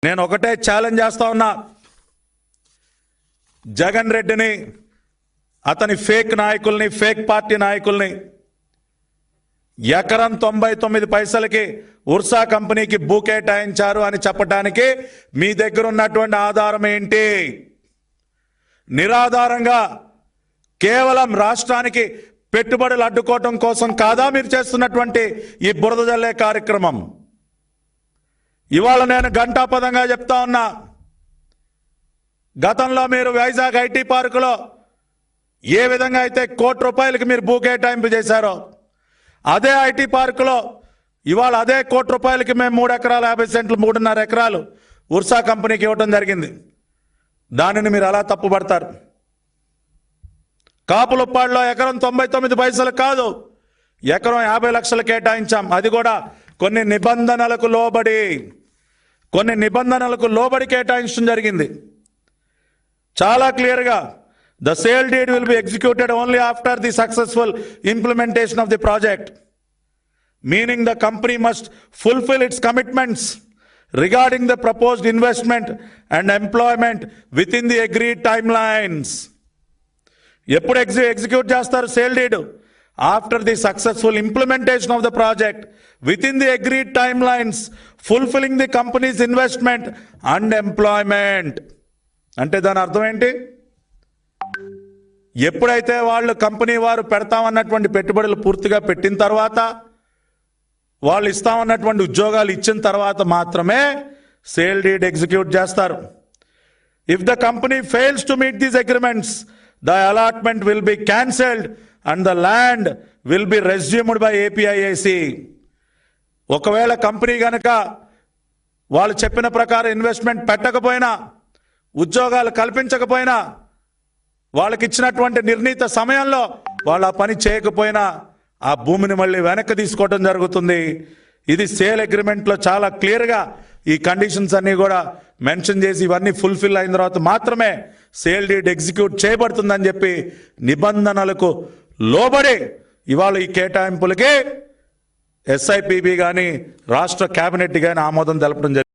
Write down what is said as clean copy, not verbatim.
నేను ఒకటే ఛాలెంజ్ చేస్తా ఉన్నా, జగన్ రెడ్డిని, అతని ఫేక్ నాయకుల్ని, ఫేక్ పార్టీ నాయకుల్ని ఎకరం 99 పైసలకి ఉర్సా కంపెనీకి భూ కేటాయించారు అని చెప్పడానికి మీ దగ్గర ఉన్నటువంటి ఆధారం ఏంటి? నిరాధారంగా కేవలం రాష్ట్రానికి పెట్టుబడులు అడ్డుకోవటం కోసం కాదా మీరు చేస్తున్నటువంటి ఈ బురద జల్లే కార్యక్రమం? ఇవాళ నేను ఘంటాపదంగా చెప్తా ఉన్నా, గతంలో మీరు వైజాగ్ ఐటీ పార్కులో ఏ విధంగా అయితే ₹1 కోటి మీరు భూ కేటాయింపు చేశారో, అదే ఐటీ పార్కులో ఇవాళ అదే ₹1 కోటి మేము 3 ఎకరాలు 50 సెంట్లు 3.5 ఎకరాలు ఉర్సా కంపెనీకి ఇవ్వటం జరిగింది. దానిని మీరు అలా తప్పుపడతారు. కాపులుప్పాడులో ఎకరం 99 పైసలు కాదు, ఎకరం 50 లక్షలు కేటాయించాం. అది కూడా కొన్ని నిబంధనలకు లోబడి కేటాయించడం జరిగింది. చాలా క్లియర్గా the sale deed will be executed only after the successful implementation of the project, meaning the company must fulfill its commitments regarding the proposed investment and employment within the agreed timelines. ఎప్పుడు execute చేస్తారు sale deed? After the successful implementation of the project within the agreed timelines, fulfilling the companies investment and employment. అంటే దాని అర్థం ఏంటి? ఎప్పుడైతే వాళ్ళు company వారు పెడతామన్నటువంటి పెట్టుబడులు పూర్తిగా పెట్టిన తర్వాత, వాళ్ళు ఇస్తామన్నటువంటి ఉద్యోగాలు ఇచ్చిన తర్వాత మాత్రమే సేల్ డీడ్ ఎగ్జిక్యూట్ చేస్తారు. If the company fails to meet these agreements, the allotment will be cancelled and the land will be resumed by APIIC. ఒకవేళ కంపెనీ గనక వాళ్ళు చెప్పిన ప్రకారం ఇన్వెస్ట్మెంట్ పెట్టకపోయినా, ఉద్యోగాలు కల్పించకపోయినా, వాళ్ళకి ఇచ్చినటువంటి నిర్ణీత సమయంలో వాళ్ళు ఆ పని చేయకపోయినా ఆ భూమిని మళ్ళీ వెనక్కి తీసుకోవడం జరుగుతుంది. ఇది సేల్ అగ్రిమెంట్లో చాలా క్లియర్గా ఈ కండిషన్స్ అన్నీ కూడా మెన్షన్ చేసి ఇవన్నీ ఫుల్ఫిల్ అయిన తర్వాత మాత్రమే సేల్ డీడ్ ఎగ్జిక్యూట్ చేయబడుతుందని చెప్పి నిబంధనలకు లోబడి ఇవాళ ఈ కేటాయింపులకి SIPB కానీ రాష్ట్ర కేబినెట్ కానీ ఆమోదం తెలపడం జరిగింది.